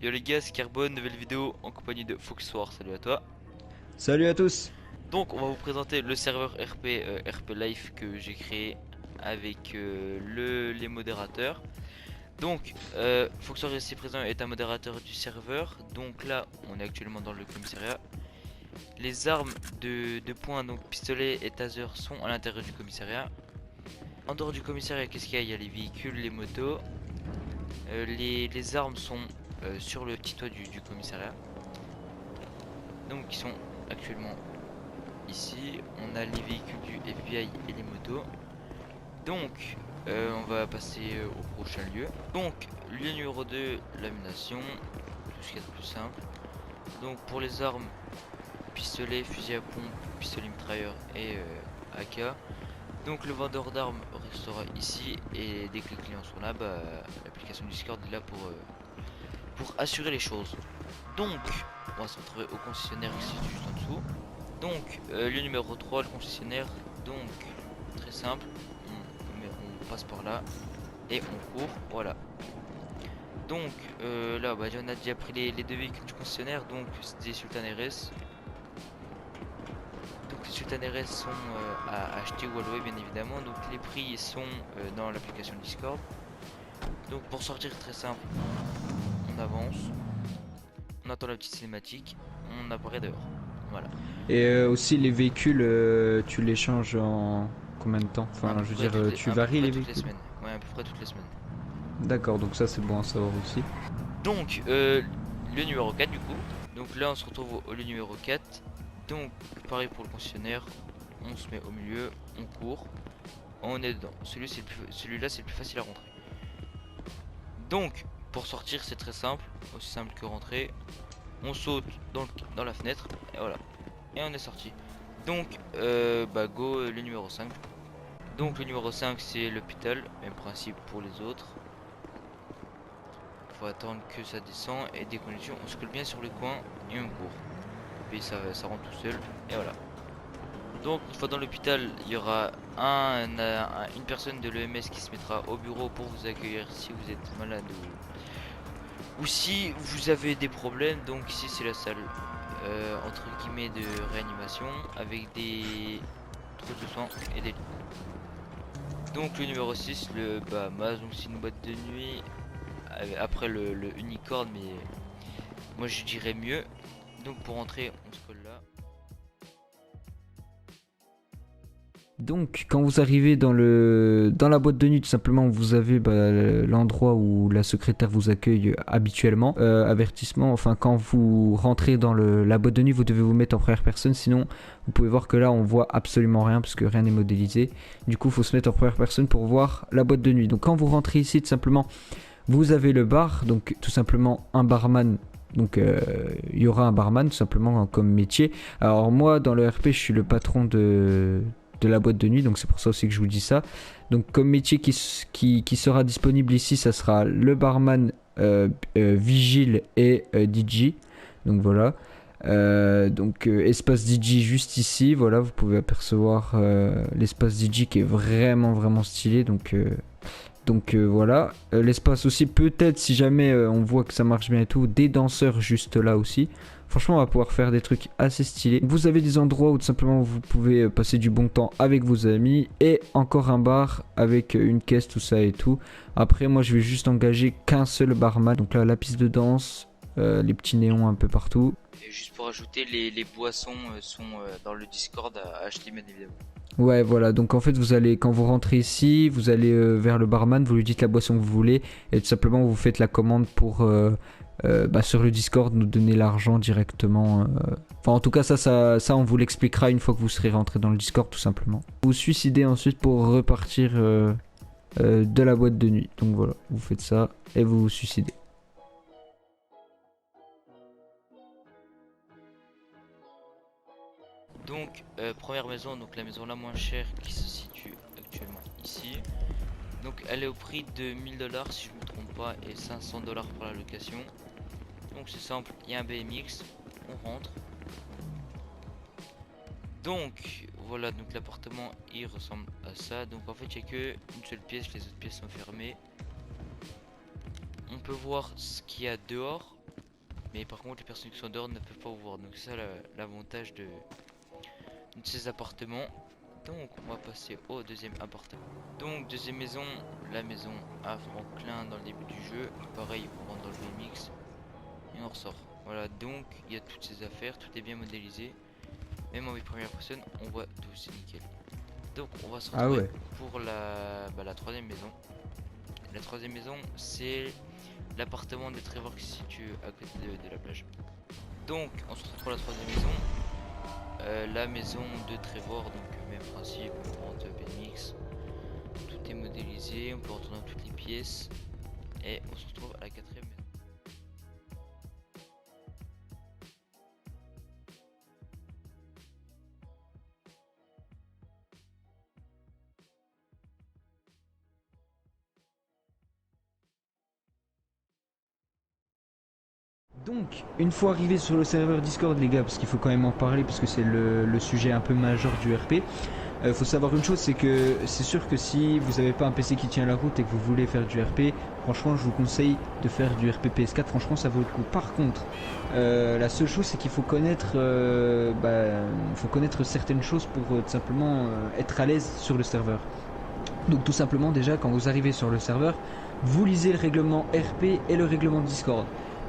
Yo les gars, c'est Carbone, nouvelle vidéo en compagnie de Foxwar, salut à toi. Salut à tous. Donc on va vous présenter le serveur RP, RP Life que j'ai créé avec les modérateurs. Donc Foxwar ici présent est un modérateur du serveur. Donc là on est actuellement dans le commissariat. Les armes de poing, donc pistolet et taser, sont à l'intérieur du commissariat. En dehors du commissariat, qu'est-ce qu'il y a? Il y a les véhicules, les motos. Les armes sont sur le petit toit du commissariat. Donc ils sont actuellement ici. On a les véhicules du FBI et les motos. Donc on va passer au prochain lieu. Donc lieu numéro 2, lamination, tout ce qu'il y a de plus simple. Donc pour les armes, pistolet, fusil à pompe, pistolet mitrailleur et AK. Donc le vendeur d'armes restera ici et dès que les clients sont là, l'application Discord est là pour assurer les choses. Donc on va se retrouver au concessionnaire ici juste en dessous. Donc le numéro 3, le concessionnaire. Donc très simple, on passe par là et on court, voilà. Donc là on a déjà pris les deux véhicules du concessionnaire. Donc c'est des Sultan RS. Donc les Sultan RS sont à acheter ou à louer bien évidemment. Donc les prix sont dans l'application Discord. Donc pour sortir, très simple, on avance, on attend la petite cinématique, on apparaît dehors, voilà. Et aussi les véhicules, tu les changes en combien de temps? À Enfin, peu je veux près dire, toutes les, tu à peu varies près les toutes les véhicules? semaines. Ouais, à peu près toutes les semaines. D'accord, donc ça c'est bon à savoir aussi. Donc, le numéro 4 du coup. Donc là, on se retrouve au lieu numéro 4. Donc, pareil pour le concessionnaire. On se met au milieu, on court. On est dedans. Celui-là, c'est le plus facile à rentrer. Donc, pour sortir, c'est très simple. Aussi simple que rentrer. On saute dans la fenêtre. Et voilà. Et on est sorti. Donc, go le numéro 5. Donc, le numéro 5, c'est l'hôpital. Même principe pour les autres. Faut attendre que ça descend et dès qu'on est dessus, on se colle bien sur le coin et on court. Puis ça rentre tout seul et voilà. Donc une fois dans l'hôpital, il y aura une personne de l'EMS qui se mettra au bureau pour vous accueillir si vous êtes malade ou si vous avez des problèmes. Donc ici c'est la salle entre guillemets de réanimation avec des trousses de soins et des lits. Donc le numéro 6, le Bahamas, donc c'est une boîte de nuit après le unicorn, mais moi je dirais mieux. Donc pour entrer, on se colle là. Donc, quand vous arrivez dans la boîte de nuit, tout simplement, vous avez l'endroit où la secrétaire vous accueille habituellement. Avertissement, enfin, quand vous rentrez dans la boîte de nuit, vous devez vous mettre en première personne, sinon, vous pouvez voir que là, on voit absolument rien parce que rien n'est modélisé. Du coup, il faut se mettre en première personne pour voir la boîte de nuit. Donc, quand vous rentrez ici, tout simplement, vous avez le bar, donc tout simplement un barman. Donc il y aura un barman tout simplement comme métier. Alors moi dans le RP je suis le patron de la boîte de nuit, donc c'est pour ça aussi que je vous dis ça. Donc comme métier qui sera disponible ici, ça sera le barman, vigile et DJ. Donc voilà. Espace DJ juste ici, voilà, vous pouvez apercevoir l'espace DJ qui est vraiment vraiment stylé. Voilà, l'espace aussi peut-être si jamais on voit que ça marche bien et tout, des danseurs juste là aussi. Franchement on va pouvoir faire des trucs assez stylés. Vous avez des endroits où tout simplement vous pouvez passer du bon temps avec vos amis. Et encore un bar avec une caisse, tout ça et tout. Après moi je vais juste engager qu'un seul barman. Donc là la piste de danse, les petits néons un peu partout. Et juste pour ajouter, les boissons sont dans le Discord à acheter bien évidemment. Ouais, voilà. Donc en fait, quand vous rentrez ici, vous allez vers le barman, vous lui dites la boisson que vous voulez, et tout simplement vous faites la commande pour sur le Discord nous donner l'argent directement. Enfin, en tout cas, ça, on vous l'expliquera une fois que vous serez rentré dans le Discord, tout simplement. Vous suicidez ensuite pour repartir de la boîte de nuit. Donc voilà, vous faites ça et vous vous suicidez. Donc première maison, donc la maison la moins chère qui se situe actuellement ici. Donc elle est au prix de 1000 $ si je me trompe pas et 500 $ pour la location. Donc c'est simple, il y a un BMX, on rentre. Donc voilà, donc l'appartement il ressemble à ça. Donc en fait il n'y a que une seule pièce, les autres pièces sont fermées. On peut voir ce qu'il y a dehors. Mais par contre, les personnes qui sont dehors ne peuvent pas vous voir. Donc c'est ça l'avantage de ces appartements. Donc on va passer au deuxième appartement. Donc deuxième maison, la maison à Franklin dans le début du jeu. Pareil, on rentre dans le BMX et on ressort. Voilà, donc il y a toutes ces affaires, tout est bien modélisé. Même en première personne, on voit tout, c'est nickel. Donc on va se retrouver pour la troisième maison. La troisième maison, c'est l'appartement de Trevor qui se situe à côté de la plage. Donc on se retrouve pour la troisième maison. La maison de Trevor, donc même principe, on BMX, tout est modélisé, on peut rentrer dans toutes les pièces et on se retrouve à la quatrième maison. Donc, une fois arrivé sur le serveur Discord, les gars, parce qu'il faut quand même en parler, parce que c'est le sujet un peu majeur du RP, faut savoir une chose, c'est que c'est sûr que si vous n'avez pas un PC qui tient la route et que vous voulez faire du RP, franchement, je vous conseille de faire du RP PS4, franchement, ça vaut le coup. Par contre, la seule chose, c'est qu'il faut connaître, certaines choses pour tout simplement être à l'aise sur le serveur. Donc, tout simplement, déjà, quand vous arrivez sur le serveur, vous lisez le règlement RP et le règlement Discord.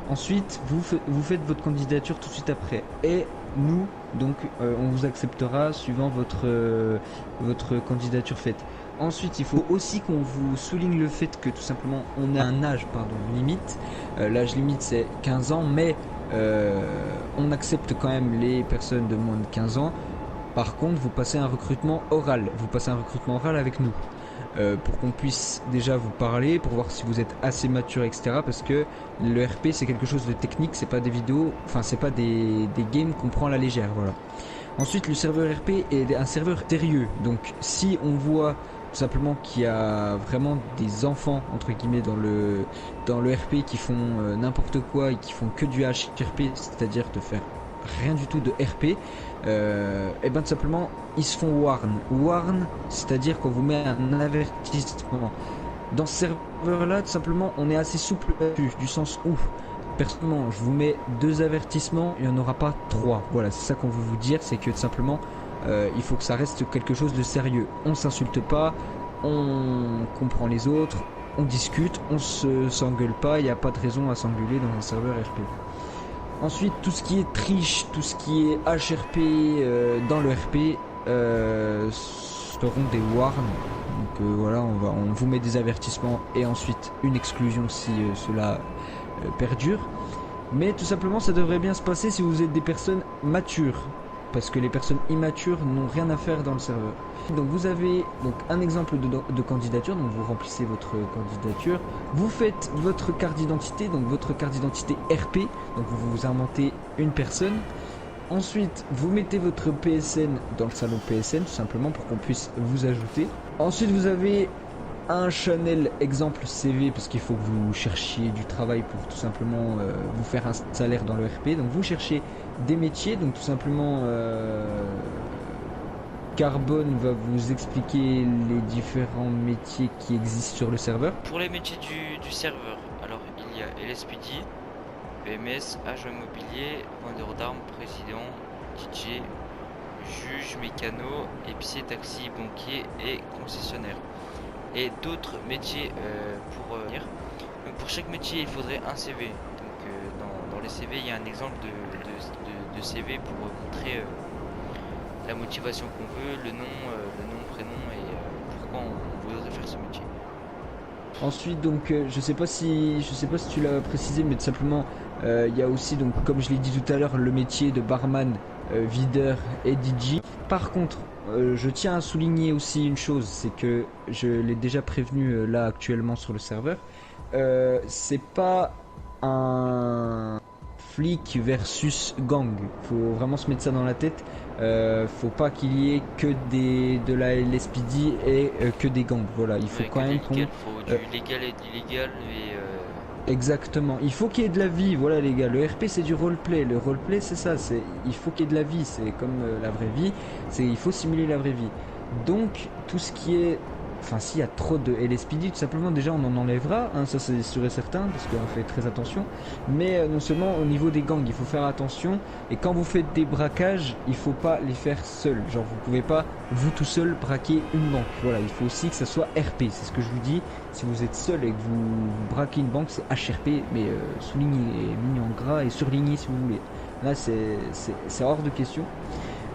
Ensuite, vous faites votre candidature tout de suite après. Et nous, donc, on vous acceptera suivant votre candidature faite. Ensuite, il faut aussi qu'on vous souligne le fait que tout simplement, on a un âge limite. L'âge limite, c'est 15 ans, mais on accepte quand même les personnes de moins de 15 ans. Par contre, vous passez un recrutement oral. Vous passez un recrutement oral avec nous. Pour qu'on puisse déjà vous parler, pour voir si vous êtes assez mature, etc. Parce que le RP c'est quelque chose de technique, c'est pas des vidéos, enfin c'est pas des games qu'on prend à la légère, voilà. Ensuite, le serveur RP est un serveur sérieux, donc si on voit tout simplement qu'il y a vraiment des enfants entre guillemets dans le RP qui font n'importe quoi et qui font que du HRP, c'est-à-dire de faire rien du tout de RP, et ben tout simplement ils se font warn. Warn, c'est-à-dire qu'on vous met un avertissement. Dans ce serveur là, tout simplement, on est assez souple là-dessus, du sens où personnellement je vous mets 2 avertissements, il n'y en aura pas 3. Voilà, c'est ça qu'on veut vous dire, c'est que tout simplement il faut que ça reste quelque chose de sérieux. On s'insulte pas, on comprend les autres, on discute, on s'engueule pas, il n'y a pas de raison à s'engueuler dans un serveur RP. Ensuite, tout ce qui est triche, tout ce qui est HRP dans le RP seront des warns. Donc voilà, on vous met des avertissements et ensuite une exclusion si cela perdure. Mais tout simplement, ça devrait bien se passer si vous êtes des personnes matures. Parce que les personnes immatures n'ont rien à faire dans le serveur. Donc vous avez donc un exemple de candidature, donc vous remplissez votre candidature, vous faites votre carte d'identité, donc votre carte d'identité RP, donc vous inventez une personne. Ensuite, vous mettez votre PSN dans le salon PSN, tout simplement pour qu'on puisse vous ajouter. Ensuite, vous avez un channel exemple CV, parce qu'il faut que vous cherchiez du travail pour tout simplement vous faire un salaire dans le RP. Donc vous cherchez des métiers, donc tout simplement Carbone va vous expliquer les différents métiers qui existent sur le serveur. Pour les métiers du serveur, alors il y a LSPD, BMS, agent immobilier, vendeur d'armes, président, DJ, juge, mécano, épicier, taxi, banquier et concessionnaire. Et d'autres métiers pour venir. Donc pour chaque métier, il faudrait un CV. Donc dans les CV, il y a un exemple de CV pour montrer la motivation qu'on veut, le nom, prénom et pourquoi on voudrait faire ce métier. Ensuite, donc, je sais pas si tu l'as précisé, mais tout simplement, il y a aussi, donc, comme je l'ai dit tout à l'heure, le métier de barman, videur et DJ. Par contre, je tiens à souligner aussi une chose, c'est que je l'ai déjà prévenu là actuellement sur le serveur. C'est pas un flic versus gang. Faut vraiment se mettre ça dans la tête. Faut pas qu'il y ait que de la LSPD et que des gangs. Voilà, il faut quand même qu'on. Il faut du légal et de l'illégal et. Exactement, il faut qu'il y ait de la vie, voilà les gars, le RP c'est du roleplay, le roleplay c'est ça, il faut qu'il y ait de la vie, c'est comme la vraie vie, il faut simuler la vraie vie. Donc tout ce qui est enfin s'il y a trop de LSPD, tout simplement déjà on en enlèvera, hein, ça c'est sûr et certain, parce qu'on fait très attention. Mais non seulement au niveau des gangs, il faut faire attention, et quand vous faites des braquages, il faut pas les faire seuls. Genre vous pouvez pas vous tout seul braquer une banque. Voilà, il faut aussi que ça soit RP, c'est ce que je vous dis. Si vous êtes seul et que vous braquez une banque, c'est HRP, mais souligné et mis en gras et surligné si vous voulez. Là c'est hors de question.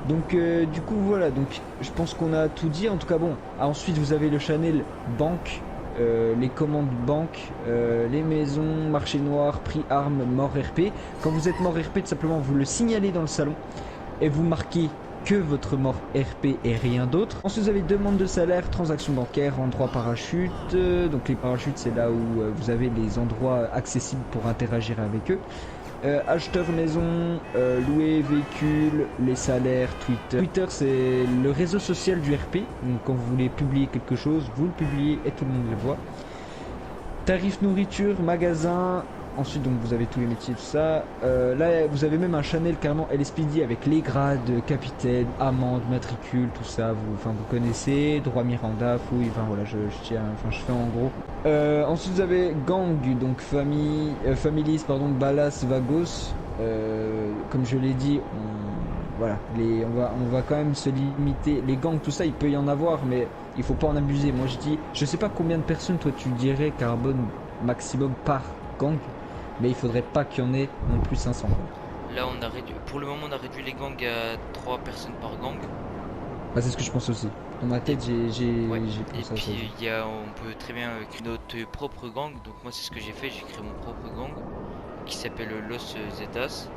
Donc du coup voilà, donc je pense qu'on a tout dit. En tout cas bon, ensuite vous avez le channel banque, les commandes banque, les maisons, marché noir, prix armes, mort RP. Quand vous êtes mort RP, tout simplement vous le signalez dans le salon et vous marquez que votre mort RP et rien d'autre. Ensuite vous avez demande de salaire, transaction bancaire, endroit parachute. Donc les parachutes c'est là où vous avez les endroits accessibles pour interagir avec eux. Acheteur maison, louer véhicule, les salaires, Twitter. Twitter c'est le réseau social du RP. Donc quand vous voulez publier quelque chose, vous le publiez et tout le monde le voit. Tarif nourriture, magasin. Ensuite donc vous avez tous les métiers, tout ça. Là vous avez même un channel carrément LSPD avec les grades, capitaine, amende, matricule, tout ça. Vous connaissez, droit Miranda, fouille, enfin voilà, je fais en gros. Ensuite vous avez gang, donc families, pardon, Ballas, Vagos. Comme je l'ai dit, on va quand même se limiter. Les gangs, tout ça, il peut y en avoir, mais il faut pas en abuser. Moi je sais pas combien de personnes toi tu dirais carbone maximum par gang. Mais il faudrait pas qu'il y en ait non plus 500. Là, on a réduit. Pour le moment, on a réduit les gangs à 3 personnes par gang. Bah, c'est ce que je pense aussi. Dans ma tête, j'ai pensé à ça. Et puis, on peut très bien créer notre propre gang. Donc, moi, c'est ce que j'ai fait. J'ai créé mon propre gang qui s'appelle Los Zetas.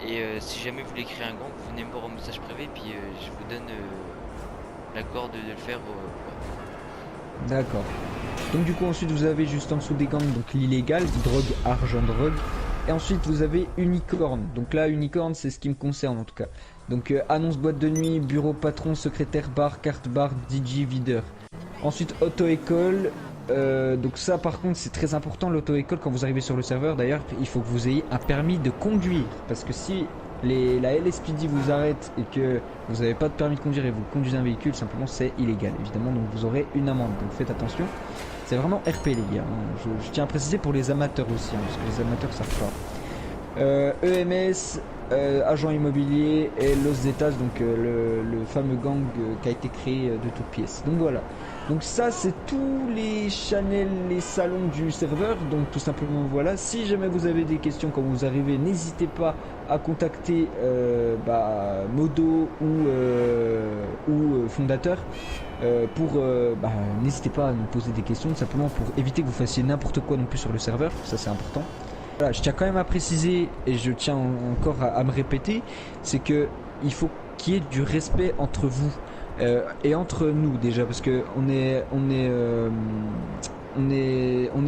Et si jamais vous voulez créer un gang, vous venez me voir en message privé. Puis, je vous donne l'accord de le faire. D'accord. Donc du coup ensuite vous avez juste en dessous des gangs donc l'illégal, drogue, argent, drogue. Et ensuite vous avez unicorn. Donc là unicorn c'est ce qui me concerne en tout cas. Donc annonce boîte de nuit, bureau patron, secrétaire, bar, carte bar, DJ, videur. Ensuite auto-école. Donc ça par contre c'est très important l'auto-école quand vous arrivez sur le serveur. D'ailleurs il faut que vous ayez un permis de conduire. Parce que si la LSPD vous arrête et que vous n'avez pas de permis de conduire et vous conduisez un véhicule, simplement c'est illégal évidemment, donc vous aurez une amende, donc faites attention. C'est vraiment RP les gars, hein. Je tiens à préciser pour les amateurs aussi, hein, parce que les amateurs savent pas. EMS, agent immobilier et Los Zetas, donc le fameux gang qui a été créé de toutes pièces. Donc voilà. Donc ça c'est tous les channels, les salons du serveur. Donc tout simplement voilà. Si jamais vous avez des questions quand vous arrivez, n'hésitez pas à contacter Modo ou fondateur. N'hésitez pas à nous poser des questions, tout simplement pour éviter que vous fassiez n'importe quoi non plus sur le serveur. Ça c'est important. Voilà, je tiens quand même à préciser, et je tiens encore à me répéter, c'est que il faut qu'il y ait du respect entre vous et entre nous déjà, parce que on est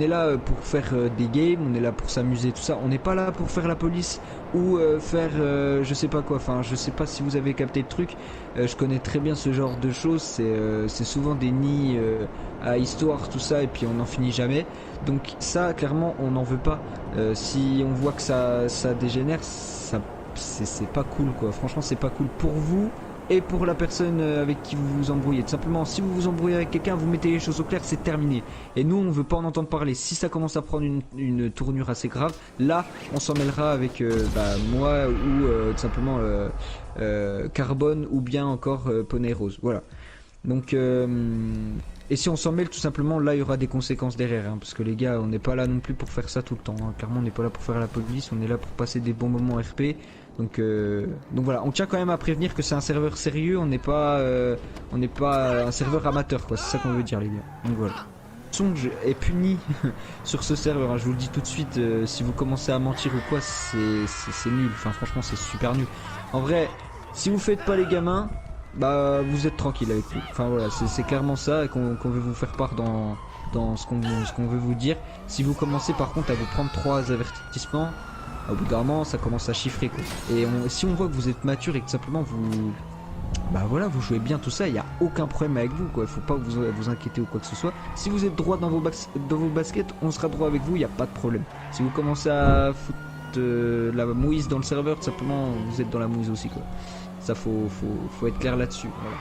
là pour faire des games, on est là pour s'amuser, tout ça. On n'est pas là pour faire la police ou faire je sais pas quoi. Enfin, je sais pas si vous avez capté le truc. Je connais très bien ce genre de choses. C'est souvent des nids à histoire, tout ça, et puis on n'en finit jamais. Donc ça, clairement, on n'en veut pas. Si on voit que ça dégénère, c'est pas cool, quoi. Franchement, c'est pas cool pour vous. Et pour la personne avec qui vous vous embrouillez. Tout simplement, si vous vous embrouillez avec quelqu'un, vous mettez les choses au clair, c'est terminé. Et nous, on veut pas en entendre parler. Si ça commence à prendre une tournure assez grave, là, on s'en mêlera avec moi ou tout simplement Carbone ou bien encore Poney Rose. Voilà. Donc, et si on s'en mêle, tout simplement, là, il y aura des conséquences derrière. Hein, parce que les gars, on n'est pas là non plus pour faire ça tout le temps. Hein. Clairement, on n'est pas là pour faire la police, on est là pour passer des bons moments RP. Donc voilà, on tient quand même à prévenir que c'est un serveur sérieux, on n'est pas un serveur amateur, quoi. C'est ça qu'on veut dire, les gars. Donc voilà. Songe est puni sur ce serveur, hein. Je vous le dis tout de suite, si vous commencez à mentir ou quoi, c'est nul. Enfin, franchement, c'est super nul. En vrai, si vous faites pas les gamins, bah vous êtes tranquille avec nous. Enfin voilà, c'est clairement ça qu'on veut vous faire part dans ce qu'on veut vous dire. Si vous commencez par contre à vous prendre 3 avertissements, au bout d'un moment ça commence à chiffrer, quoi. Et si on voit que vous êtes mature et que simplement vous jouez bien tout ça, il n'y a aucun problème avec vous, quoi. Il faut pas vous inquiéter ou quoi que ce soit. Si vous êtes droit dans vos baskets, on sera droit avec vous, il n'y a pas de problème. Si vous commencez à foutre la mouise dans le serveur, tout simplement vous êtes dans la mouise aussi, quoi. Ça faut être clair là-dessus, voilà.